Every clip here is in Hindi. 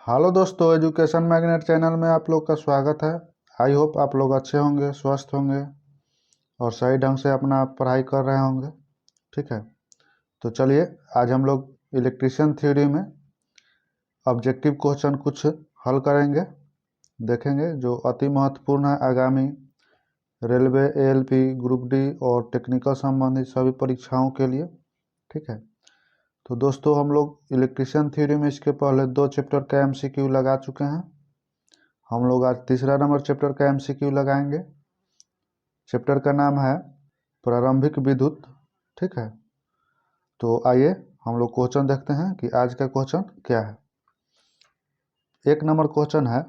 हेलो दोस्तों, एजुकेशन मैग्नेट चैनल में आप लोग का स्वागत है। आई होप आप लोग अच्छे होंगे, स्वस्थ होंगे और सही ढंग से अपना पढ़ाई कर रहे होंगे। ठीक है, तो चलिए आज हम लोग इलेक्ट्रिशियन थ्योरी में ऑब्जेक्टिव क्वेश्चन कुछ हल करेंगे, देखेंगे जो अति महत्वपूर्ण है आगामी रेलवे, एएलपी, ग्रुप डी और टेक्निकल संबंधित सभी परीक्षाओं के लिए। ठीक है, तो दोस्तों हम लोग इलेक्ट्रिशियन थ्योरी में इसके पहले 2 चैप्टर का एमसीक्यू लगा चुके हैं। हम लोग आज तीसरा नंबर चैप्टर का एमसीक्यू लगाएंगे। चैप्टर का नाम है प्रारंभिक विद्युत। ठीक है, तो आइए हम लोग क्वेश्चन देखते हैं कि आज का क्वेश्चन क्या है। 1 नंबर क्वेश्चन है,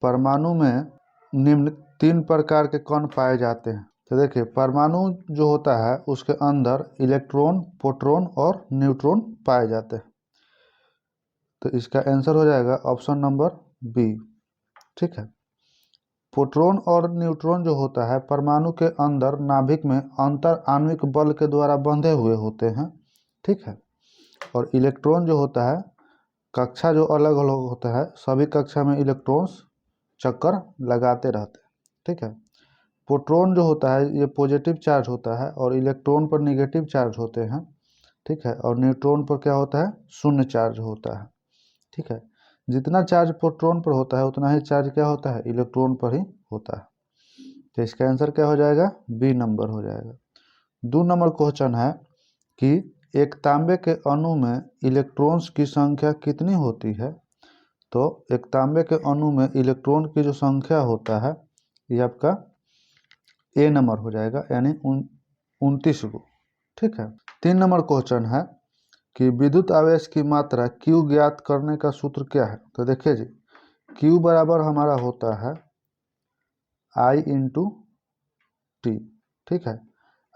परमाणु में निम्न 3 प्रकार के कण पाए जाते हैं। तो देखिए, परमाणु जो होता है उसके अंदर इलेक्ट्रॉन, प्रोटॉन और न्यूट्रॉन पाए जाते हैं। तो इसका आंसर हो जाएगा ऑप्शन नंबर बी। ठीक है, प्रोटॉन और न्यूट्रॉन जो होता है परमाणु के अंदर नाभिक में अंतर आणविक बल के द्वारा बंधे हुए होते हैं। ठीक है, और इलेक्ट्रॉन जो होता है कक्षा जो अलग अलग होता है, सभी कक्षा में इलेक्ट्रॉन्स चक्कर लगाते रहते हैं। ठीक है, प्रोटॉन जो होता है ये पॉजिटिव चार्ज होता है और इलेक्ट्रॉन पर निगेटिव चार्ज होते हैं। ठीक है, और न्यूट्रॉन पर क्या होता है, शून्य चार्ज होता है। ठीक है, जितना चार्ज प्रोटॉन पर होता है उतना ही चार्ज क्या होता है, इलेक्ट्रॉन पर ही होता है। तो इसका आंसर क्या हो जाएगा, बी नंबर हो जाएगा। 2 नंबर क्वेश्चन है कि एक तांबे के अणु में इलेक्ट्रॉन्स की संख्या कितनी होती है। तो एक तांबे के अणु में इलेक्ट्रॉन की जो संख्या होता है ये आपका ए नंबर हो जाएगा, यानी 29 गो। ठीक है, 3 नंबर क्वेश्चन है कि विद्युत आवेश की मात्रा Q ज्ञात करने का सूत्र क्या है। तो देखिए जी, Q बराबर हमारा होता है I इंटू टी। ठीक है,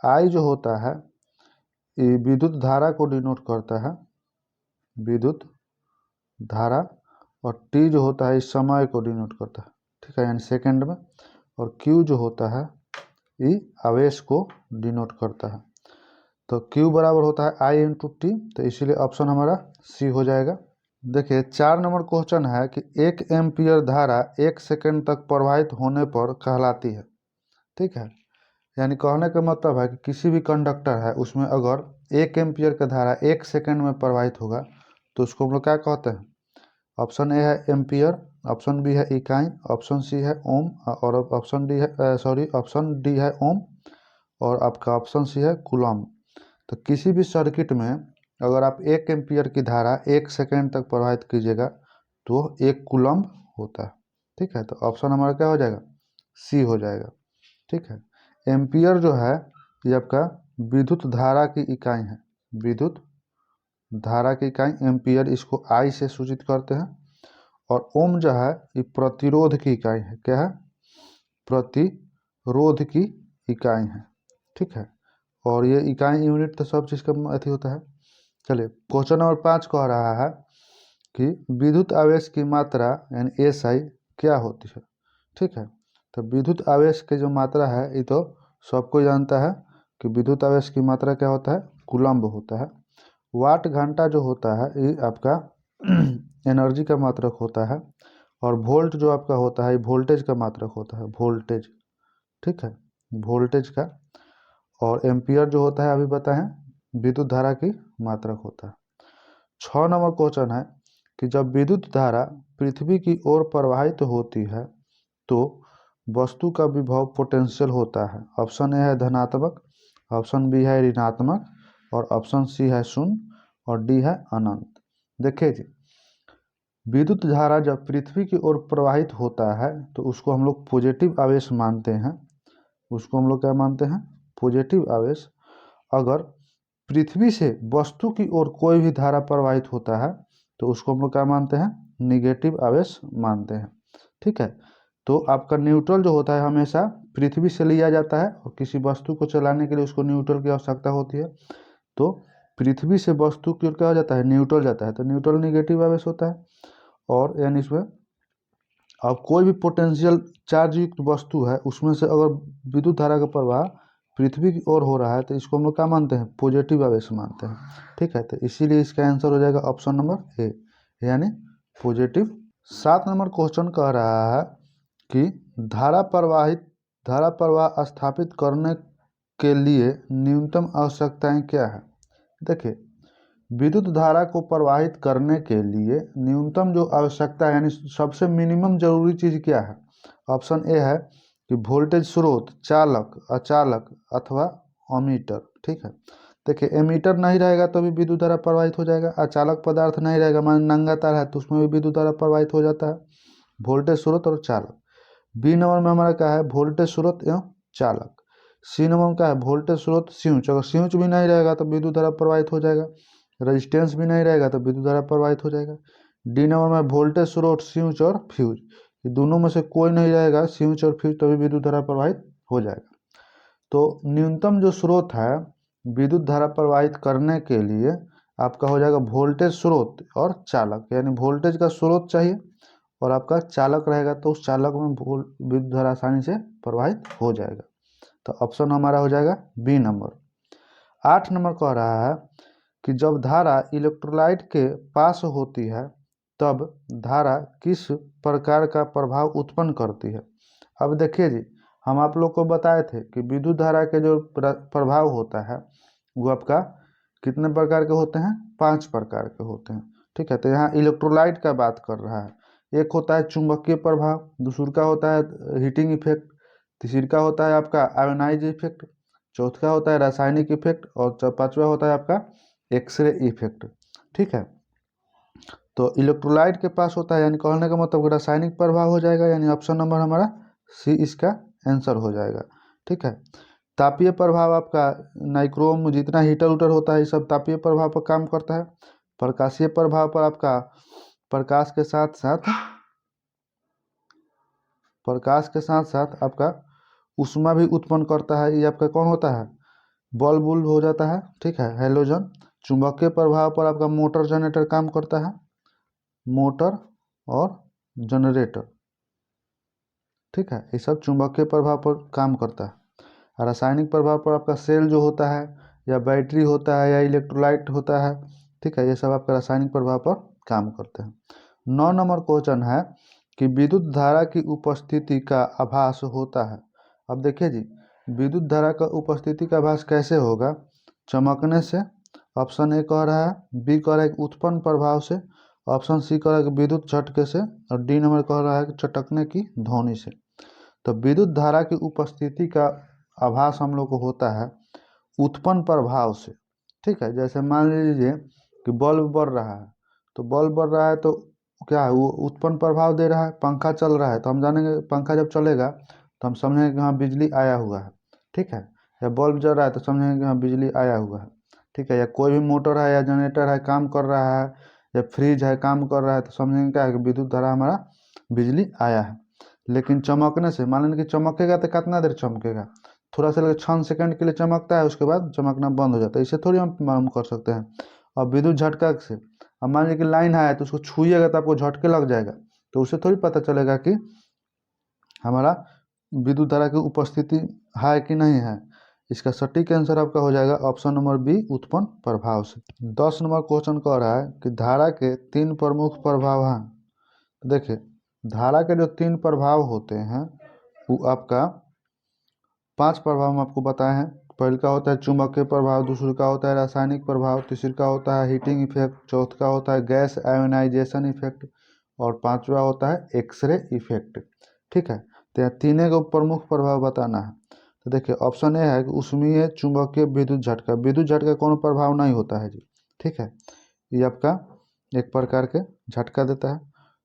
I जो होता है ये विद्युत धारा को डिनोट करता है, विद्युत धारा, और T जो होता है इस समय को डिनोट करता है। ठीक है, यानी सेकंड में, और Q जो होता है ये आवेश को डिनोट करता है। तो Q बराबर होता है I इंटू टी, तो इसीलिए ऑप्शन हमारा सी हो जाएगा। देखिए 4 नंबर क्वेश्चन है कि 1 एम्पियर धारा 1 सेकंड तक प्रवाहित होने पर कहलाती है। ठीक है, यानी कहने का मतलब है कि किसी भी कंडक्टर है उसमें अगर 1 एम्पियर का धारा 1 सेकंड में प्रवाहित होगा तो उसको हम लोग क्या कहते हैं। ऑप्शन ए है एम्पियर, ऑप्शन बी है इकाई, ऑप्शन सी है ओम, और ऑप्शन डी है ओम, और आपका ऑप्शन सी है कूलम्ब। तो किसी भी सर्किट में अगर आप 1 एम्पियर की धारा 1 सेकंड तक प्रवाहित कीजिएगा तो 1 कूलम्ब होता है। ठीक है, तो ऑप्शन हमारा क्या हो जाएगा, सी हो जाएगा। ठीक है, एम्पियर जो है ये आपका विद्युत धारा की इकाई है, विद्युत धारा की इकाई एम्पियर, इसको आई से सूचित करते हैं। और ओम जो है ये प्रतिरोध की इकाई है, क्या है, प्रतिरोध की इकाई है। ठीक है, और ये इकाई यूनिट तो सब चीज़ का अथी होता है। चलिए क्वेश्चन नंबर 5 कह रहा है कि विद्युत आवेश की मात्रा यानी एस आई क्या होती है। ठीक है, तो विद्युत आवेश की जो मात्रा है ये तो सबको जानता है कि विद्युत आवेश की मात्रा क्या होता है, कूलम्ब होता है। वाट घंटा जो होता है ये आपका एनर्जी का मात्रक होता है, और वोल्ट जो आपका होता है ये वोल्टेज का मात्रक होता है, वोल्टेज। ठीक है, वोल्टेज का, और एम्पियर जो होता है अभी बताएं विद्युत धारा की मात्रक होता है। 6 नंबर क्वेश्चन है कि जब विद्युत धारा पृथ्वी की ओर प्रवाहित होती है तो वस्तु का विभव पोटेंशियल होता है। ऑप्शन ए है धनात्मक, ऑप्शन बी है ऋणात्मक, और ऑप्शन सी है शून्य, और डी है अनंत। देखिए जी, विद्युत धारा जब पृथ्वी की ओर प्रवाहित होता है तो उसको हम लोग पॉजिटिव आवेश मानते हैं। उसको हम लोग क्या मानते हैं, पॉजिटिव आवेश। अगर पृथ्वी से वस्तु की ओर कोई भी धारा प्रवाहित होता है तो उसको हम लोग क्या मानते हैं, निगेटिव आवेश मानते हैं। ठीक है, तो आपका न्यूट्रल जो होता है हमेशा पृथ्वी से लिया जाता है, और किसी वस्तु को चलाने के लिए उसको न्यूट्रल की आवश्यकता होती है। तो पृथ्वी से वस्तु की ओर क्या हो जाता है, न्यूट्रल जाता है, तो न्यूट्रल निगेटिव आवेश होता है। और यानी इसमें अब कोई भी पोटेंशियल चार्ज युक्त वस्तु है उसमें से अगर विद्युत धारा का प्रवाह पृथ्वी की ओर हो रहा है तो इसको हम लोग क्या मानते हैं, पॉजिटिव आवेश मानते हैं। ठीक है, तो इसीलिए इसका आंसर हो जाएगा ऑप्शन नंबर ए, यानी पॉजिटिव। 7 नंबर क्वेश्चन कह रहा है कि धारा प्रवाह स्थापित करने के लिए न्यूनतम आवश्यकताएं क्या है। देखिए, विद्युत धारा को प्रवाहित करने के लिए न्यूनतम जो आवश्यकता है यानी सबसे मिनिमम जरूरी चीज़ क्या है। ऑप्शन ए है कि वोल्टेज स्रोत, चालक, अचालक अथवा अमीटर। ठीक है, देखिए एमीटर नहीं रहेगा तो भी विद्युत धारा प्रवाहित हो जाएगा। अचालक पदार्थ नहीं रहेगा, मान नंगा तार है तो उसमें भी विद्युत धारा प्रवाहित हो जाता है। वोल्टेज स्रोत और चालक। बी नंबर में हमारा क्या है, वोल्टेज स्रोत एवं चालक। सी नंबर में क्या है, वोल्टेज स्रोत, स्विच। अगर स्विच भी नहीं रहेगा तो विद्युत धारा प्रवाहित हो जाएगा। रेजिस्टेंस भी नहीं रहेगा तो विद्युत धारा प्रवाहित हो जाएगा। डी नंबर में वोल्टेज स्रोत, स्विच और फ्यूज। ये दोनों में से कोई नहीं रहेगा, स्विच और फ्यूज, तभी विद्युत धारा प्रवाहित हो जाएगा। तो न्यूनतम जो स्रोत है विद्युत धारा प्रवाहित करने के लिए आपका हो जाएगा वोल्टेज स्रोत और चालक, यानी वोल्टेज का स्रोत चाहिए और आपका चालक रहेगा तो उस चालक में विद्युत धारा आसानी से प्रवाहित हो जाएगा। तो ऑप्शन हमारा हो जाएगा बी नंबर। 8 नंबर कह रहा है कि जब धारा इलेक्ट्रोलाइट के पास होती है तब धारा किस प्रकार का प्रभाव उत्पन्न करती है। अब देखिए जी, हम आप लोग को बताए थे कि विद्युत धारा के जो प्रभाव होता है वो आपका कितने प्रकार के होते हैं, 5 प्रकार के होते हैं। ठीक है, तो यहाँ इलेक्ट्रोलाइट का बात कर रहा है। एक होता है चुंबकीय प्रभाव, दूसरा का होता है हीटिंग इफेक्ट, तीसरा का होता है आपका आयोनाइज इफेक्ट, चौथा होता है रासायनिक इफेक्ट और पांचवा होता है आपका एक्सरे इफेक्ट। ठीक है, तो इलेक्ट्रोलाइट के पास होता है यानी कहने का मतलब रासायनिक प्रभाव हो जाएगा, यानी ऑप्शन नंबर हमारा सी इसका आंसर हो जाएगा। ठीक है, तापीय प्रभाव आपका नाइक्रोम जितना हीटर उटर होता है ये सब तापीय प्रभाव पर काम करता है। प्रकाशीय प्रभाव पर आपका प्रकाश के साथ साथ आपका ऊष्मा भी उत्पन्न करता है। ये आपका कौन होता है, बल्ब हो जाता है। ठीक है, हेलोजन। चुंबकीय प्रभाव पर आपका मोटर जनरेटर काम करता है, मोटर और जनरेटर। ठीक है, ये सब चुंबकीय प्रभाव पर काम करता है। रासायनिक प्रभाव पर आपका सेल जो होता है या बैटरी होता है या इलेक्ट्रोलाइट होता है। ठीक है, ये सब आपका रासायनिक प्रभाव पर काम करते हैं। 9 नंबर क्वेश्चन है कि विद्युत धारा की उपस्थिति का आभास होता है। अब देखिए जी, विद्युत धारा का उपस्थिति का आभास कैसे होगा, चमकने से। ऑप्शन ए कह रहा है, बी कह रहा है उत्पन्न प्रभाव से, ऑप्शन सी कह रहा है कि विद्युत झटके से, और डी नंबर कह रहा है कि चटकने की ध्वनि से। तो विद्युत धारा की उपस्थिति का आभास हम लोग को होता है उत्पन्न प्रभाव से। ठीक है, जैसे मान लीजिए कि बल्ब बढ़ रहा है, तो बल्ब बढ़ रहा है तो क्या है, वो उत्पन्न प्रभाव दे रहा है। पंखा चल रहा है तो हम जानेंगे पंखा जब चलेगा तो हम समझेंगे कि हाँ बिजली आया हुआ है। ठीक है, या बल्ब जल रहा है तो समझेंगे कि हाँ बिजली आया हुआ है। ठीक है, या कोई भी मोटर है या जनरेटर है काम कर रहा है या फ्रिज है काम कर रहा है तो समझेंगे क्या है कि विद्युत धारा हमारा बिजली आया है। लेकिन चमकने से, मान लेंगे कि चमकेगा तो कितना देर चमकेगा, थोड़ा सा लगे 6 सेकंड के लिए चमकता है, उसके बाद चमकना बंद हो जाता है। इसे थोड़ी हम मालूम कर सकते हैं। और विद्युत झटका से, अब मान लीजिए कि लाइन है तो उसको छूइएगा तो आपको झटके लग जाएगा, तो उससे थोड़ी पता चलेगा कि हमारा विद्युत धारा की उपस्थिति है कि नहीं है। इसका सटीक आंसर आपका हो जाएगा ऑप्शन नंबर बी, उत्पन्न प्रभाव से। 10 नंबर क्वेश्चन कह रहा है कि धारा के 3 प्रमुख प्रभाव हैं। देखिए, धारा के जो 3 प्रभाव होते हैं वो आपका 5 प्रभाव हम आपको बताए हैं। पहले का होता है चुंबकीय प्रभाव, दूसरे का होता है रासायनिक प्रभाव, तीसरे का होता है हीटिंग इफेक्ट, चौथा का होता है गैस आयोनाइजेशन इफेक्ट और पांचवा होता है एक्सरे इफेक्ट। ठीक है, तो यहाँ तीनों को प्रमुख प्रभाव बताना है। तो देखिए ऑप्शन ए है कि ऊष्मीय चुंबकीय विद्युत झटका। विद्युत झटका कोनो प्रभाव नहीं होता है जी। ठीक है, ये आपका एक प्रकार के झटका देता है।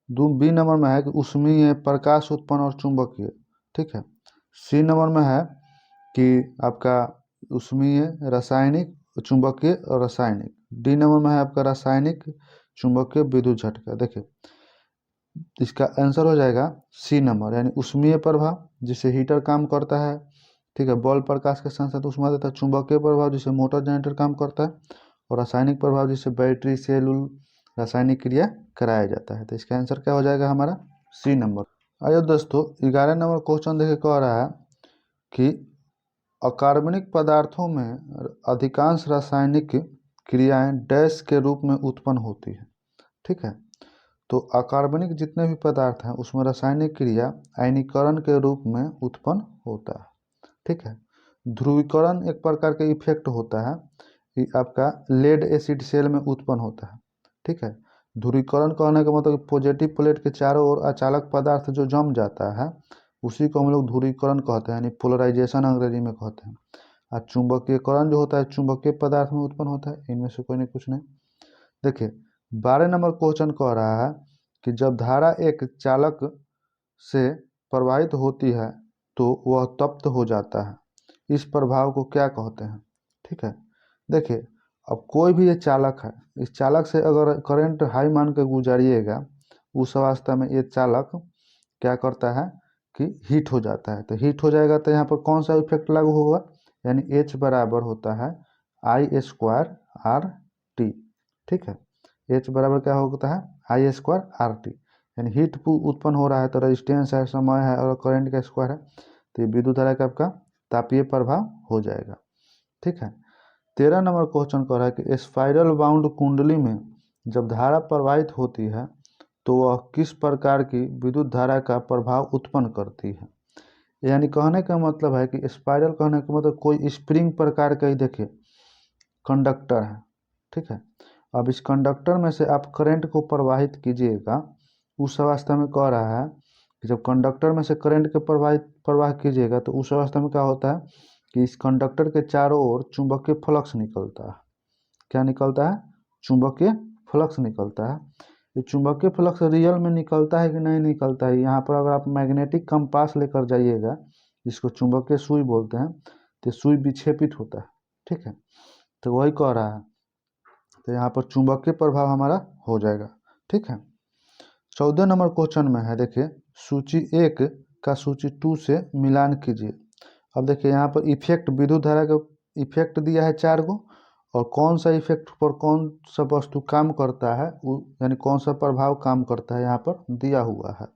बी नंबर में है कि ऊष्मीय प्रकाश उत्पन्न और चुंबकीय। ठीक है, सी नंबर में है कि आपका ऊष्मीय रासायनिक चुंबकीय और रासायनिक। डी नंबर में है आपका रासायनिक चुंबकीय विद्युत झटका। देखिए इसका आंसर हो जाएगा सी नंबर, यानी ऊष्मीय प्रभाव जिससे हीटर काम करता है। ठीक है, बल्ब प्रकाश के साथ साथ ऊष्मा देता है। चुंबकीय प्रभाव जिससे मोटर जनरेटर काम करता है और रासायनिक प्रभाव जिससे बैटरी सेल रासायनिक क्रिया कराया जाता है। तो इसका आंसर क्या हो जाएगा हमारा सी नंबर। आइए दोस्तों, 11 नंबर क्वेश्चन देखिए, कह रहा है कि अकार्बनिक पदार्थों में अधिकांश रासायनिक क्रियाएं डैश के रूप में उत्पन्न होती है। ठीक है, तो अकार्बनिक जितने भी पदार्थ हैं उसमें रासायनिक क्रिया आयनीकरण के रूप में उत्पन्न होता है। ठीक है। ध्रुवीकरण एक प्रकार का इफेक्ट होता है कि आपका लेड एसिड सेल में उत्पन्न होता है। ठीक है। ध्रुवीकरण कहने का मतलब पॉजिटिव प्लेट के चारों ओर अचालक पदार्थ जो जम जाता है उसी को हम लोग ध्रुवीकरण कहते हैं, यानी पोलराइजेशन अंग्रेजी में कहते हैं। और चुंबकीयकरण जो होता है चुंबकीय पदार्थ में उत्पन्न होता है। इनमें से कोई नहीं कुछ नहीं। देखिए 12 नंबर क्वेश्चन कह रहा है कि जब धारा एक चालक से प्रवाहित होती है तो वह तप्त हो जाता है, इस प्रभाव को क्या कहते हैं। ठीक है। देखिए अब कोई भी ये चालक है, इस चालक से अगर करंट हाई मान के गुजारिएगा उस अवस्था में ये चालक क्या करता है कि हीट हो जाता है। तो हीट हो जाएगा तो यहाँ पर कौन सा इफेक्ट लागू होगा, यानी H बराबर होता है I² RT। ठीक है। H बराबर क्या होता है I² RT, यानी हीट उत्पन्न हो रहा है तो रेजिस्टेंस है, समय है और करंट का स्क्वायर है, तो ये विद्युत धारा का आपका तापीय प्रभाव हो जाएगा। ठीक है। 13 नंबर क्वेश्चन कह रहा है कि स्पाइरल बाउंड कुंडली में जब धारा प्रवाहित होती है तो वह किस प्रकार की विद्युत धारा का प्रभाव उत्पन्न करती है। यानी कहने का मतलब है कि स्पाइरल कहने का मतलब कोई स्प्रिंग प्रकार का ही देखिए कंडक्टर है। ठीक है। अब इस कंडक्टर में से आप करंट को प्रवाहित कीजिएगा, उस अवस्था में कह रहा है कि जब कंडक्टर में से करंट के प्रवाह कीजिएगा तो उस अवस्था में क्या होता है कि इस कंडक्टर के चारों ओर चुंबकीय फ्लक्स निकलता है। क्या निकलता है, चुंबकीय फ्लक्स निकलता है। ये चुंबकीय फ्लक्स रियल में निकलता है कि नहीं निकलता है, यहाँ पर अगर आप मैग्नेटिक कंपास लेकर जाइएगा जिसको चुंबकीय सुई बोलते हैं तो सुई विक्षेपित होता है। ठीक है। तो वही कह रहा है, तो यहाँ पर चुंबकीय प्रभाव हमारा हो जाएगा। ठीक है। 14 नंबर क्वेश्चन में है, देखिए सूची 1 का सूची 2 से मिलान कीजिए। अब देखिए यहाँ पर इफेक्ट विद्युत धारा का इफेक्ट दिया है 4 गो, और कौन सा इफेक्ट पर कौन सा वस्तु काम करता है यानी कौन सा प्रभाव काम करता है यहाँ पर दिया हुआ है।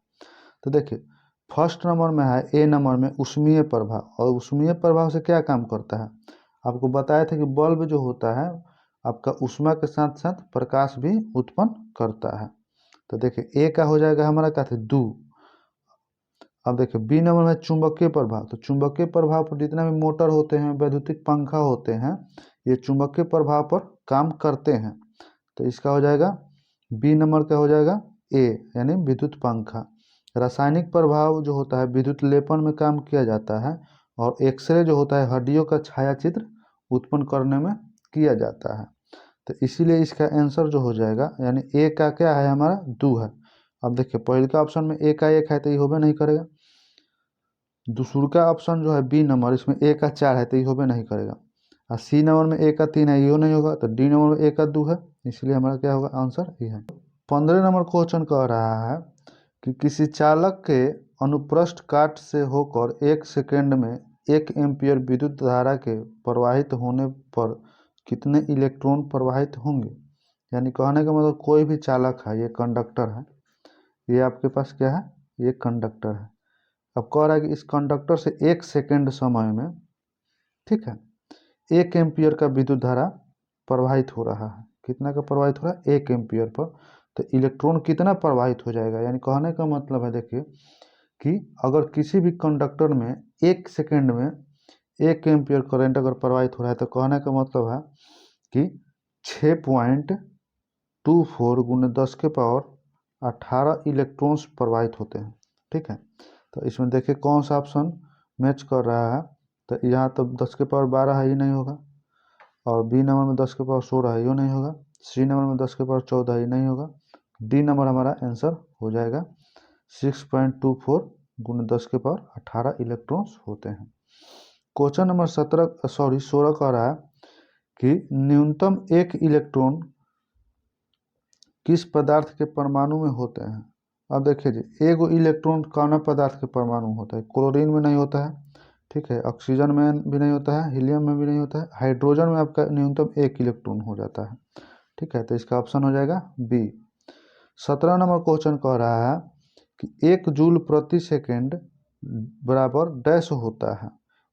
तो देखिए फर्स्ट नंबर में है ए नंबर में उष्मीय प्रभाव, और उष्मीय प्रभाव से क्या काम करता है, आपको बताया था कि बल्ब जो होता है आपका ऊष्मा के साथ साथ प्रकाश भी उत्पन्न करता है। तो देखिए ए का हो जाएगा हमारा क्या था 2। अब देखिए बी नंबर में चुंबकीय प्रभाव, तो चुंबकीय प्रभाव पर जितना भी मोटर होते हैं वैद्युतिक पंखा होते हैं ये चुंबकीय प्रभाव पर काम करते हैं। तो इसका हो जाएगा बी नंबर का हो जाएगा ए यानी विद्युत पंखा। रासायनिक प्रभाव जो होता है विद्युत लेपन में काम किया जाता है, और एक्सरे जो होता है हड्डियों का छायाचित्र उत्पन्न करने में किया जाता है। तो इसीलिए इसका आंसर जो हो जाएगा यानी ए का क्या है हमारा 2 है। अब देखिए पहले का ऑप्शन में ए का 1 है तो ये होबे नहीं करेगा, दूसरा का ऑप्शन जो है बी नंबर इसमें ए का 4 है तो ये होबे नहीं करेगा, और सी नंबर में ए का 3 है ये नहीं होगा, तो डी नंबर में ए का 2 है, इसलिए हमारा क्या होगा आंसर ये है। 15 नंबर क्वेश्चन कह रहा है कि किसी चालक के अनुप्रस्थ काट से होकर 1 सेकेंड में 1 एम्पीयर विद्युत धारा के प्रवाहित होने पर कितने इलेक्ट्रॉन प्रवाहित होंगे। यानी कहने का मतलब कोई भी चालक है, ये कंडक्टर है, ये आपके पास क्या है ये कंडक्टर है। अब कह रहा है कि इस कंडक्टर से 1 सेकेंड समय में, ठीक है, 1 एम्पीयर का विद्युत धारा प्रवाहित हो रहा है। कितना का प्रवाहित हो रहा है 1 एम्पीयर पर, तो इलेक्ट्रॉन कितना प्रवाहित हो जाएगा। यानी कहने का मतलब है देखिए कि अगर किसी भी कंडक्टर में 1 सेकेंड में 1 एम्पीयर करंट अगर प्रवाहित हो रहा है तो कहने का मतलब है कि 6.24 गुने 10 के पावर 18 इलेक्ट्रॉन्स प्रवाहित होते हैं। ठीक है। तो इसमें देखिए कौन सा ऑप्शन मैच कर रहा है, तो यहाँ तो 10 के पावर 12 है, ये नहीं होगा, और बी नंबर में 10 के पावर 16 है, ये नहीं होगा, सी नंबर में 10 के पावर 14 है, ये नहीं होगा, डी नंबर हमारा आंसर हो जाएगा 6.24 गुने 10 के पावर 18 इलेक्ट्रॉन्स होते हैं। क्वेश्चन नंबर 16 कह रहा है कि न्यूनतम 1 इलेक्ट्रॉन किस पदार्थ के परमाणु में होते हैं। अब देखिए जी एगो इलेक्ट्रॉन कौन पदार्थ के परमाणु होता है, क्लोरीन में नहीं होता है, ठीक है, ऑक्सीजन में भी नहीं होता है, हीलियम में भी नहीं होता है, हाइड्रोजन में आपका न्यूनतम 1 इलेक्ट्रॉन हो जाता है। ठीक है। तो इसका ऑप्शन हो जाएगा बी। 17 नंबर क्वेश्चन कह रहा है कि 1 जूल प्रति सेकेंड बराबर डैश होता है।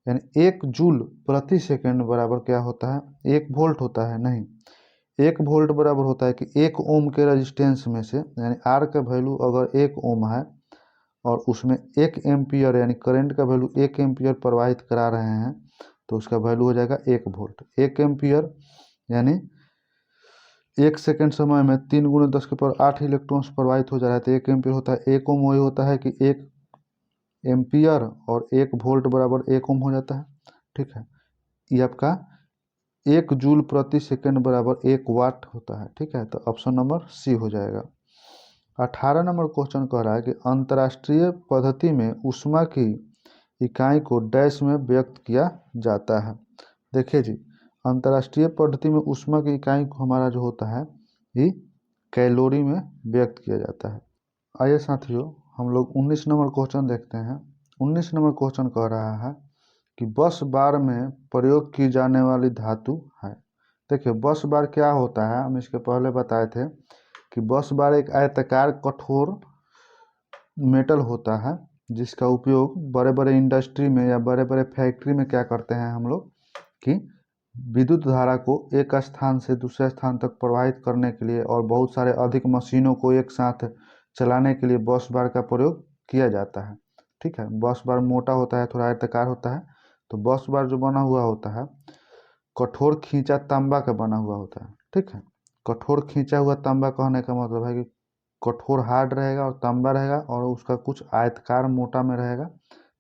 यानी 1 जूल प्रति सेकेंड बराबर क्या होता है 1 वोल्ट होता है, नहीं, 1 वोल्ट बराबर होता है कि 1 ओम के रेजिस्टेंस में से, यानी आर का वैल्यू अगर 1 ओम है और उसमें 1 एम्पियर यानी करंट का वैल्यू 1 एम्पियर प्रवाहित करा रहे हैं, तो उसका वैल्यू हो जाएगा 1 वोल्ट। 1 एम्पियर यानी 1 सेकेंड समय में 3 × 10⁸ इलेक्ट्रॉन्स प्रवाहित हो जा रहा है, तो 1 एम्पियर होता है। 1 ओम वही होता है कि 1 एम्पियर और 1 वोल्ट बराबर 1 ओम हो जाता है। ठीक है, ये आपका 1 जूल प्रति सेकंड बराबर 1 वाट होता है। ठीक है, तो ऑप्शन नंबर सी हो जाएगा। 18 नंबर क्वेश्चन कह रहा है कि अंतर्राष्ट्रीय पद्धति में ऊष्मा की इकाई को डैश में व्यक्त किया जाता है। देखिए जी, अंतर्राष्ट्रीय पद्धति में ऊष्मा की इकाई को हमारा जो होता है ये कैलोरी में व्यक्त किया जाता है। आइए साथियों, हम लोग 19 नंबर क्वेश्चन देखते हैं। 19 नंबर क्वेश्चन कह रहा है कि बस बार में प्रयोग की जाने वाली धातु है। देखिए, बस बार क्या होता है, हम इसके पहले बताए थे कि बस बार एक आयताकार कठोर मेटल होता है जिसका उपयोग बड़े बड़े इंडस्ट्री में या बड़े बड़े फैक्ट्री में क्या करते हैं हम लोग कि विद्युत धारा को एक स्थान से दूसरे स्थान तक प्रवाहित करने के लिए और बहुत सारे अधिक मशीनों को एक साथ चलाने के लिए बस बार का प्रयोग किया जाता है। ठीक है, बस बार मोटा होता है, थोड़ा आयताकार होता है। तो बस बार जो बना हुआ होता है कठोर खींचा तांबा का बना हुआ होता है। ठीक है, कठोर खींचा हुआ तांबा कहने का मतलब है कि कठोर हार्ड रहेगा और तांबा रहेगा और उसका कुछ आयतकार मोटा में रहेगा।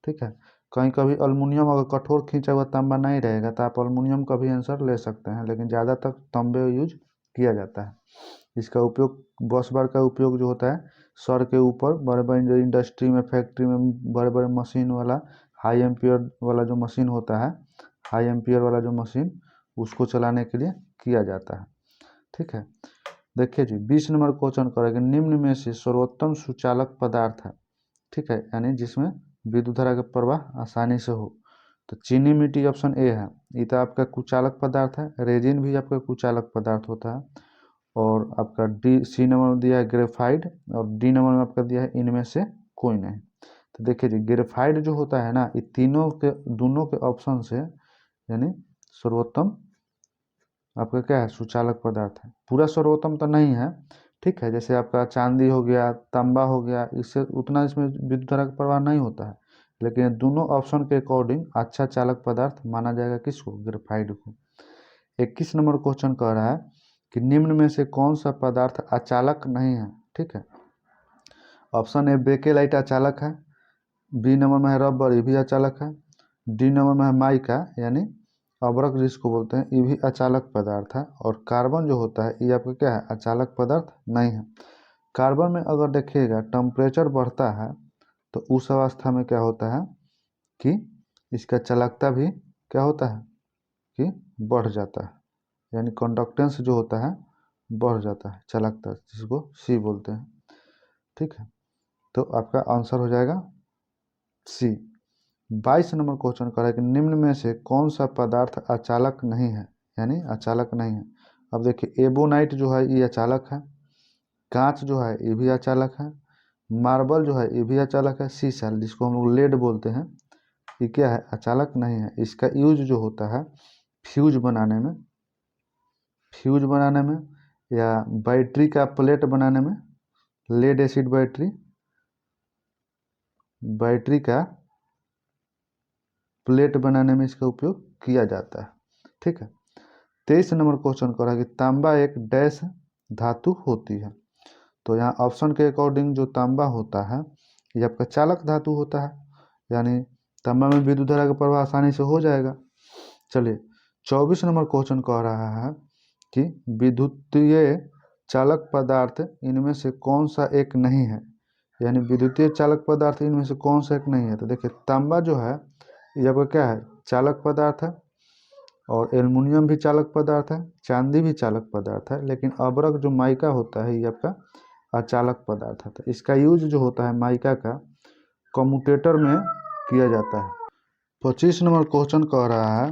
ठीक है, कहीं कभी अल्मुनियम अगर कठोर खींचा हुआ तांबा नहीं रहेगा तो आप अल्मुनियम का भी आंसर ले सकते हैं, लेकिन ज़्यादातर तांबे यूज किया जाता है। इसका उपयोग बस बार का उपयोग जो होता है सर के ऊपर बड़े बड़े इंडस्ट्री में फैक्ट्री में बड़े बड़े मशीन वाला हाई एम्पियर वाला जो मशीन होता है, हाई एम्पियर वाला जो मशीन उसको चलाने के लिए किया जाता है। ठीक है, देखिए जी, 20 नंबर क्वेश्चन करेंगे निम्न में से सर्वोत्तम सुचालक पदार्थ है। ठीक है, यानी जिसमें विद्युत धारा का प्रवाह आसानी से हो। तो चीनी मिट्टी ऑप्शन ए है, ये तो आपका कुचालक पदार्थ है। रेजिन भी आपका कुचालक पदार्थ होता है। और आपका सी नंबर में दिया है ग्रेफाइड और डी नंबर में आपका दिया है इनमें से कोई नहीं। तो देखिए जी, ग्रेफाइड जो होता है ना, ये दोनों के ऑप्शन से यानी सर्वोत्तम आपका क्या है, सुचालक पदार्थ है। पूरा सर्वोत्तम तो नहीं है। ठीक है, जैसे आपका चांदी हो गया, तांबा हो गया, इससे उतना इसमें विद्युत धारा का प्रवाह नहीं होता है, लेकिन दोनों ऑप्शन के अकॉर्डिंग अच्छा चालक पदार्थ माना जाएगा किसको, ग्रेफाइड को। 21 नंबर क्वेश्चन कह रहा है कि निम्न में से कौन सा पदार्थ अचालक नहीं है। ठीक है, ऑप्शन ए बेकेलाइट अचालक है, बी नंबर में है रबर, ये भी अचालक है, डी नंबर में है माइका यानी अब्रक जिसको बोलते हैं, ये भी अचालक पदार्थ है। और कार्बन जो होता है ये आपका क्या है, अचालक पदार्थ नहीं है। कार्बन में अगर देखिएगा टेम्परेचर बढ़ता है तो उस अवस्था में क्या होता है कि इसका चालकता भी क्या होता है कि बढ़ जाता है, यानी कंडक्टेंस जो होता है बढ़ जाता है, चालकता जिसको सी बोलते हैं। ठीक है, तो आपका आंसर हो जाएगा सी। 22 नंबर क्वेश्चन कर रहा है कि निम्न में से कौन सा पदार्थ अचालक नहीं है, यानी अचालक नहीं है। अब देखिए, एबोनाइट जो है ये अचालक है, कांच जो है ये भी अचालक है, मार्बल जो है ये भी अचालक है, शीशा जिसको हम लोग लेड बोलते हैं ये क्या है, अचालक नहीं है। इसका यूज जो होता है फ्यूज बनाने में, या बैटरी का प्लेट बनाने में, लेड एसिड बैटरी का प्लेट बनाने में इसका उपयोग किया जाता है। ठीक है, 23 नंबर क्वेश्चन कर रहा है कि तांबा एक डैश धातु होती है। तो यहाँ ऑप्शन के अकॉर्डिंग जो तांबा होता है ये आपका चालक धातु होता है, यानी तांबा में विद्युत धारा का प्रवाह आसानी से हो जाएगा। चलिए, 24 नंबर क्वेश्चन कह रहा है कि विद्युतीय चालक पदार्थ इनमें से कौन सा एक नहीं है, यानी विद्युतीय चालक पदार्थ इनमें से कौन सा एक नहीं है। तो देखिए, तांबा जो है ये आपका क्या है, चालक पदार्थ है, और एल्युमिनियम भी चालक पदार्थ है, चांदी भी चालक पदार्थ है, लेकिन अब्रक जो माइका होता है ये आपका अचालक पदार्थ है। तो इसका यूज जो होता है माइका का कम्यूटेटर में किया जाता है। 25 नंबर क्वेश्चन कह रहा है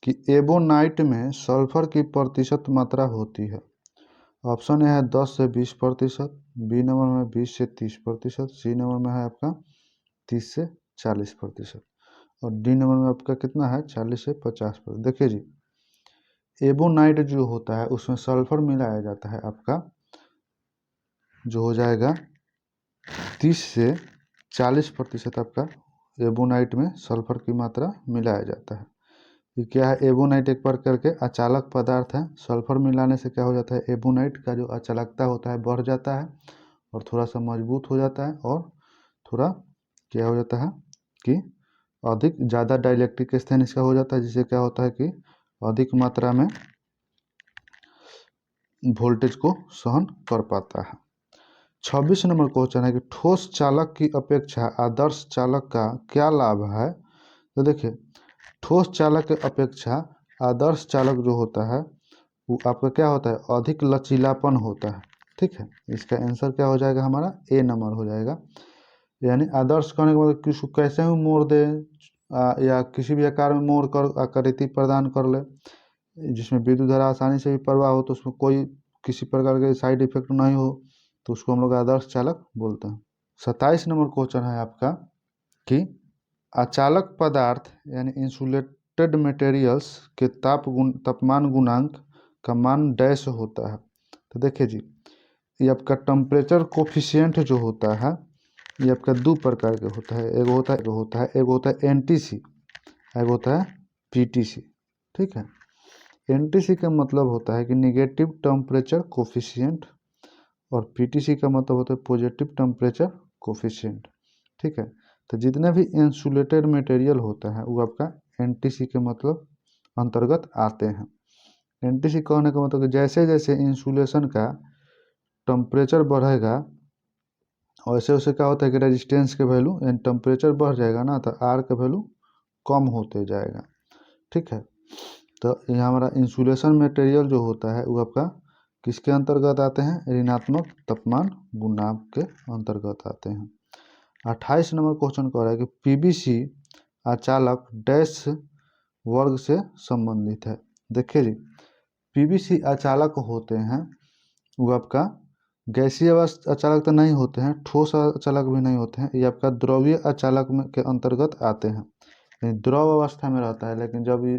कि एबोनाइट में सल्फर की प्रतिशत मात्रा होती है। ऑप्शन ए है 10 से 20%, बी नंबर में 20 से 30%, सी नंबर में है आपका 30 से 40%, और डी नंबर में आपका कितना है 40 से 50%। देखिए जी, एबोनाइट जो होता है उसमें सल्फर मिलाया जाता है आपका, जो हो जाएगा 30 से 40% आपका एबोनाइट में सल्फर की मात्रा मिलाया जाता है। ये क्या है एबोनाइट, एक बार करके अचालक पदार्थ है। सल्फर मिलाने से क्या हो जाता है, एबोनाइट का जो अचालकता होता है बढ़ जाता है और थोड़ा सा मजबूत हो जाता है, और थोड़ा क्या हो जाता है कि अधिक ज़्यादा डाइलेक्ट्रिक स्थिन इसका हो जाता है, जिससे क्या होता है कि अधिक मात्रा में वोल्टेज को सहन कर पाता है। 26 नंबर क्वेश्चन है कि ठोस चालक की अपेक्षा आदर्श चालक का क्या लाभ है। तो देखिए, ठोस चालक की अपेक्षा आदर्श चालक जो होता है वो आपका क्या होता है, अधिक लचीलापन होता है। ठीक है, इसका आंसर क्या हो जाएगा हमारा, ए नंबर हो जाएगा। यानी आदर्श कहने का मतलब किसी कैसे भी मोड़ दे या किसी भी आकार में मोड़ कर आकृति प्रदान कर ले, जिसमें विद्युत धारा आसानी से भी प्रवाह हो, तो उसमें कोई किसी प्रकार के साइड इफेक्ट नहीं हो, तो उसको हम लोग आदर्श चालक बोलते हैं। 27 नंबर क्वेश्चन है आपका कि अचालक पदार्थ यानी इंसुलेटेड मटेरियल्स के तापमान गुणांक का मान डैश होता है। तो देखिए जी, ये आपका टेम्परेचर कोफिशिएंट जो होता है ये आपका दो प्रकार के होता है, एक होता है एनटीसी, एक होता है पीटीसी। ठीक है, एनटीसी का मतलब होता है कि निगेटिव टेम्परेचर कोफिशिएंट, और पीटीसी का मतलब होता है पॉजिटिव टेम्परेचर कोफिशिएंट। ठीक है, तो जितने भी इंसुलेटेड मटेरियल होता है वो आपका एनटीसी के मतलब अंतर्गत आते हैं। एनटीसी कहने का मतलब कि जैसे जैसे इंसुलेशन का टेम्परेचर बढ़ेगा वैसे वैसे क्या होता है कि रेजिस्टेंस के वैल्यू यानी टेम्परेचर बढ़ जाएगा ना, तो आर का वैल्यू कम होते जाएगा। ठीक है, तो यहाँ हमारा इंसुलेशन मटेरियल जो होता है वो आपका किसके अंतर्गत आते हैं, ऋणात्मक तापमान गुणांक के अंतर्गत आते हैं। 28 नंबर क्वेश्चन कह रहा है कि पीवीसी अचालक डैश वर्ग से संबंधित है। देखिए जी, पीवीसी अचालक होते हैं वो आपका गैसीय अचालक तो नहीं होते हैं, ठोस अचालक भी नहीं होते हैं, ये आपका द्रवीय अचालक में के अंतर्गत आते हैं। यानी द्रव अवस्था में रहता है, लेकिन जब ये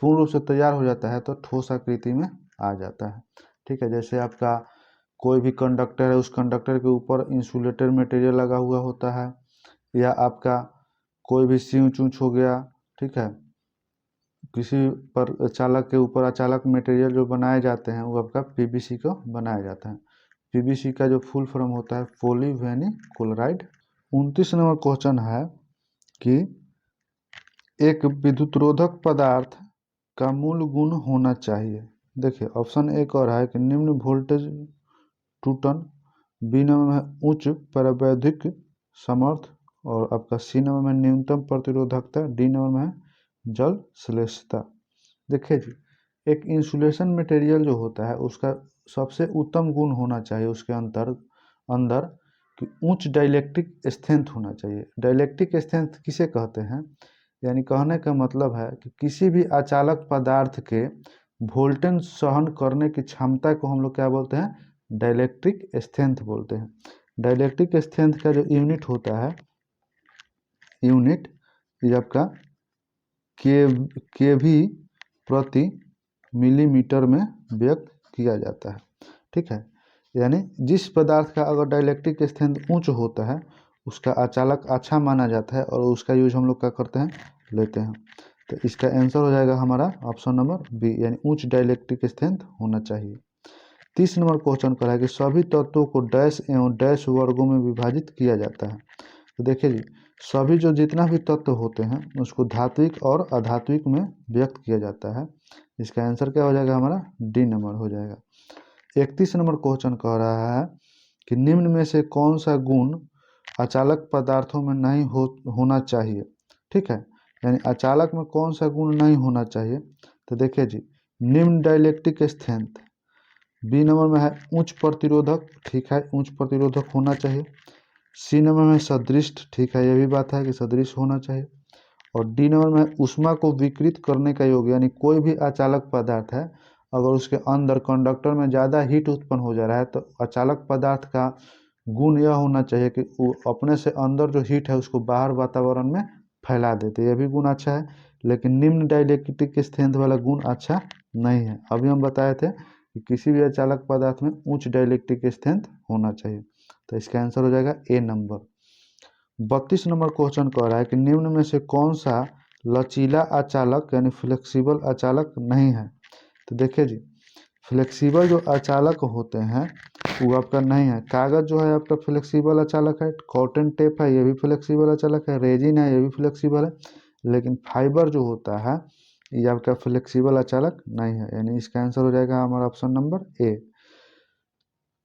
पूर्ण रूप से तैयार हो जाता है तो ठोस आकृति में आ जाता है। ठीक है, जैसे आपका कोई भी कंडक्टर है, उस कंडक्टर के ऊपर इंसुलेटेड मटेरियल लगा हुआ होता है, या आपका कोई भी स्विच उच हो गया। ठीक है, किसी पर चालक के ऊपर अचालक मटेरियल जो बनाए जाते हैं वो आपका पीवीसी को बनाया जाता है। पीवीसी का जो फुल फॉर्म होता है पॉलीविनाइल क्लोराइड। 29 नंबर क्वेश्चन है कि एक विद्युतरोधक पदार्थ का मूल गुण होना चाहिए। देखिए, ऑप्शन एक और है कि निम्न वोल्टेज टूटन, बी नंबर में उच्च प्रावैधिक समर्थ, और आपका सी नंबर में न्यूनतम प्रतिरोधकता, डी नंबर में जल श्लेषता। देखिए जी, एक इंसुलेशन मटेरियल जो होता है उसका सबसे उत्तम गुण होना चाहिए उसके अंदर कि उच्च डाइलेक्ट्रिक स्ट्रेंथ होना चाहिए। डाइलेक्ट्रिक स्ट्रेंथ किसे कहते हैं, यानी कहने का मतलब है कि किसी भी अचालक पदार्थ के वोल्टेज सहन करने की क्षमता को हम लोग क्या बोलते हैं, डाइलेक्ट्रिक स्ट्रेंथ बोलते हैं। डाइलेक्ट्रिक स्ट्रेंथ का जो यूनिट होता है, यूनिट ये आपका केवी प्रति मिलीमीटर में व्यक्त किया जाता है। ठीक है, यानी जिस पदार्थ का अगर डाइलेक्ट्रिक स्ट्रेंथ उच्च होता है उसका अचालक अच्छा माना जाता है, और उसका यूज हम लोग क्या करते हैं, लेते हैं। तो इसका आंसर हो जाएगा हमारा ऑप्शन नंबर बी, यानी उच्च डाइलेक्ट्रिक स्ट्रेंथ होना चाहिए। 30 नंबर क्वेश्चन कर रहा है कि सभी तत्वों को डैश एवं डैश वर्गों में विभाजित किया जाता है। तो देखिए जी, सभी जो जितना भी तत्व होते हैं उसको धात्विक और अधात्विक में व्यक्त किया जाता है। इसका आंसर क्या हो जाएगा हमारा, डी नंबर हो जाएगा। 31 नंबर क्वेश्चन कह रहा है कि निम्न में से कौन सा गुण अचालक पदार्थों में नहीं होना चाहिए। ठीक है, यानी अचालक में कौन सा गुण नहीं होना चाहिए। तो देखिए जी, निम्न डाइलेक्ट्रिक स्ट्रेंथ, बी नंबर में है उच्च प्रतिरोधक, ठीक है उच्च प्रतिरोधक होना चाहिए। सी नंबर में सदृश, ठीक है ये भी बात है कि सदृश होना चाहिए। और डी नंबर में ऊष्मा को विकृत करने का योग, यानी कोई भी अचालक पदार्थ है अगर उसके अंदर कंडक्टर में ज़्यादा हीट उत्पन्न हो जा रहा है तो अचालक पदार्थ का गुण यह होना चाहिए कि वो अपने से अंदर जो हीट है उसको बाहर वातावरण में फैला देते, यह भी गुण अच्छा है। लेकिन निम्न डाइलेक्ट्रिक स्ट्रेंथ वाला गुण अच्छा नहीं है। अभी हम बताए थे कि किसी भी अचालक पदार्थ में उच्च डाइलेक्ट्रिक स्ट्रेंथ होना चाहिए, तो इसका आंसर हो जाएगा ए नंबर। 32 नंबर क्वेश्चन कह रहा है कि निम्न में से कौन सा लचीला अचालक यानी फ्लेक्सिबल अचालक नहीं है। तो देखिए जी, फ्लेक्सिबल जो अचालक होते हैं वो आपका नहीं है। कागज़ जो है आपका फ्लेक्सिबल अचालक है, कॉटन टेप है ये भी फ्लेक्सिबल अचालक है, रेजिन है ये भी फ्लेक्सिबल है, लेकिन फाइबर जो होता है ये आपका फ्लेक्सिबल अचालक नहीं है, यानी इसका आंसर हो जाएगा हमारा option number A.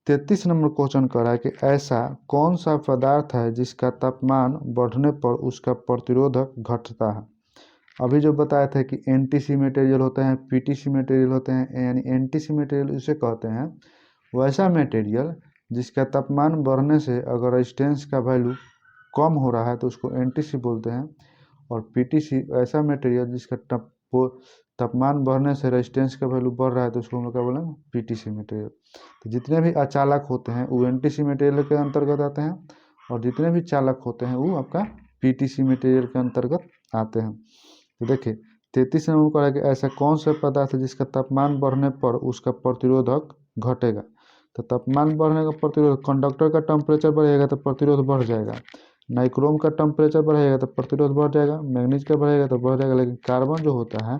33 number question कर रहा है कि ऐसा कौन सा पदार्थ है जिसका तापमान बढ़ने पर उसका प्रतिरोधक घटता है। अभी जो बताया था कि एनटीसी मटेरियल होते हैं, पीटीसी मटेरियल होते हैं, यानी एनटीसी मटेरियल इसे कहते हैं वैसा मटेरियल जिसका तापमान बढ़ने से अगर रेजिस्टेंस का वैल्यू कम हो रहा है तो उसको एनटीसी बोलते हैं, और पीटीसी ऐसा मटेरियल जिसका तापमान बढ़ने से रेजिस्टेंस का वैल्यू बढ़ रहा है तो उसको हम लोग क्या बोलेंगे, पीटीसी मटेरियल। तो जितने भी अचालक होते हैं वो एनटीसी मटेरियल के अंतर्गत आते हैं, और जितने भी चालक होते हैं वो आपका पीटीसी मटेरियल के अंतर्गत आते हैं। तो देखिए 33 नंबर को है कि ऐसा कौन सा पदार्थ है जिसका तापमान बढ़ने पर उसका प्रतिरोधक घटेगा। तो तापमान बढ़ने का प्रतिरोध, कंडक्टर का टेम्परेचर बढ़ेगा तो प्रतिरोध बढ़ जाएगा, नाइक्रोम का टेम्परेचर बढ़ेगा तो प्रतिरोध बढ़ जाएगा, मैग्नीज का बढ़ेगा तो बढ़ जाएगा, लेकिन कार्बन जो होता है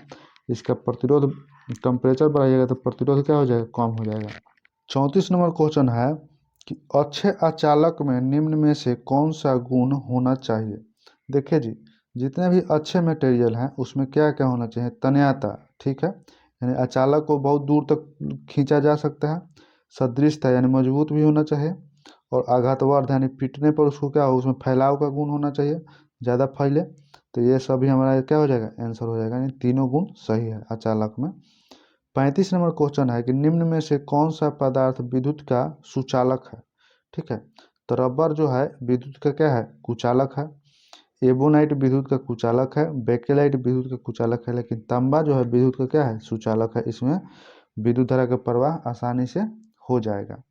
इसका प्रतिरोध टेम्परेचर बढ़ाइएगा तो प्रतिरोध क्या हो जाएगा, कम हो जाएगा। 34 नंबर क्वेश्चन है कि अच्छे अचालक में निम्न में से कौन सा गुण होना चाहिए। देखिए जी, जितने भी अच्छे मटेरियल हैं उसमें क्या क्या होना चाहिए, तन्यता, ठीक है, यानी अचालक को बहुत दूर तक खींचा जा सकता है, सदृशता यानी मजबूत भी होना चाहिए, और आघातवर्ध यानी पीटने पर उसको क्या हो, उसमें फैलाव का गुण होना चाहिए, ज़्यादा फैले। तो ये सभी हमारा क्या हो जाएगा, आंसर हो जाएगा, यानी तीनों गुण सही है अचालक में। 35 नंबर क्वेश्चन है कि निम्न में से कौन सा पदार्थ विद्युत का सुचालक है। ठीक है, तो रबर जो है विद्युत का क्या है, कुचालक है, एबोनाइट विद्युत का कुचालक है, बेकेलाइट विद्युत का कुचालक है, लेकिन तांबा जो है विद्युत का क्या है, सुचालक है। इसमें विद्युत धारा का प्रवाह आसानी से हो जाएगा।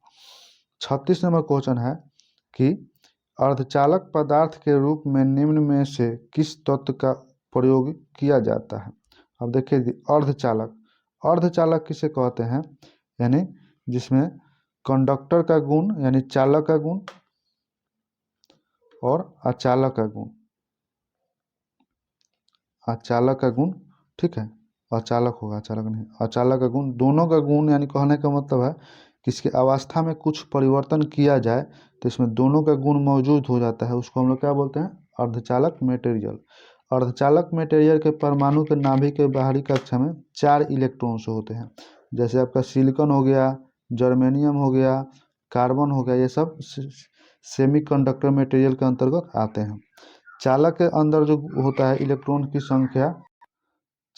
36 नंबर क्वेश्चन है कि अर्धचालक पदार्थ के रूप में निम्न में से किस तत्व का प्रयोग किया जाता है। अब देखिए अर्धचालक, अर्धचालक किसे कहते हैं, यानी जिसमें कंडक्टर का गुण यानी चालक का गुण और अचालक का गुण, अचालक का गुण, ठीक है, अचालक होगा, अचालक नहीं, अचालक का गुण, दोनों का गुण, यानी कहने का मतलब है कि इसकी अवस्था में कुछ परिवर्तन किया जाए तो इसमें दोनों का गुण मौजूद हो जाता है, उसको हम लोग क्या बोलते हैं, अर्धचालक मटेरियल। अर्धचालक मटेरियल के परमाणु के नाभिक के बाहरी कक्षा में 4 इलेक्ट्रॉन्स होते हैं, जैसे आपका सिलिकॉन हो गया, जर्मेनियम हो गया, कार्बन हो गया, ये सब सेमीकंडक्टर मटेरियल के अंतर्गत आते हैं। चालक के अंदर जो होता है इलेक्ट्रॉन की संख्या,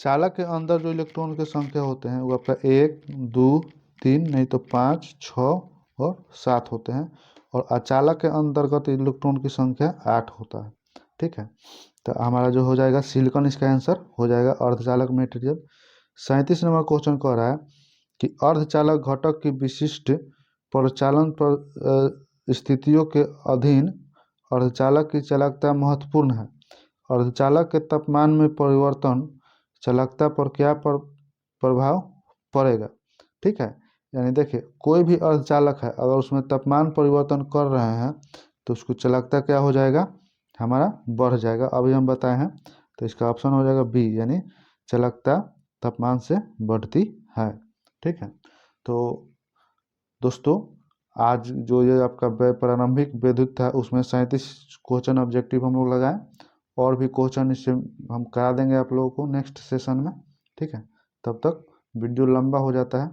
चालक के अंदर जो इलेक्ट्रॉन की संख्या होते हैं वो आपका 1 2 3 नहीं तो 5 6 और 7 होते हैं, और अचालक के अंतर्गत इलेक्ट्रॉन की संख्या 8 होता है। ठीक है, तो हमारा जो हो जाएगा सिलिकॉन, इसका आंसर हो जाएगा अर्धचालक मटेरियल। 37 नंबर क्वेश्चन कह रहा है कि अर्धचालक घटक की विशिष्ट प्रचालन पर स्थितियों के अधीन अर्धचालक की चालकता महत्वपूर्ण है। अर्धचालक के तापमान में परिवर्तन चालकता पर क्या प्रभाव पड़ेगा। ठीक है, यानी देखिए कोई भी अर्धचालक है अगर उसमें तापमान परिवर्तन कर रहे हैं तो उसको चालकता क्या हो जाएगा, हमारा बढ़ जाएगा। अभी हम बताए हैं, तो इसका ऑप्शन हो जाएगा बी, यानी चालकता तापमान से बढ़ती है। ठीक है, तो दोस्तों आज जो ये आपका प्रारंभिक विद्युत था उसमें 37 क्वेश्चन ऑब्जेक्टिव हम लोग लगाए, और भी क्वेश्चन इससे हम करा देंगे आप लोगों को नेक्स्ट सेशन में। ठीक है, तब तक वीडियो लंबा हो जाता है,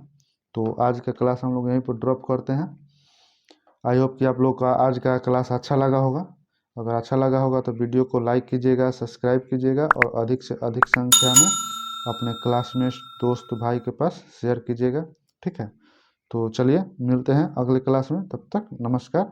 तो आज का क्लास हम लोग यहीं पर ड्रॉप करते हैं। आई होप कि आप लोग का आज का क्लास अच्छा लगा होगा। अगर अच्छा लगा होगा तो वीडियो को लाइक कीजिएगा, सब्सक्राइब कीजिएगा, और अधिक से अधिक संख्या में अपने क्लासमेट्स, दोस्त, भाई के पास शेयर कीजिएगा। ठीक है, तो चलिए मिलते हैं अगले क्लास में, तब तक नमस्कार।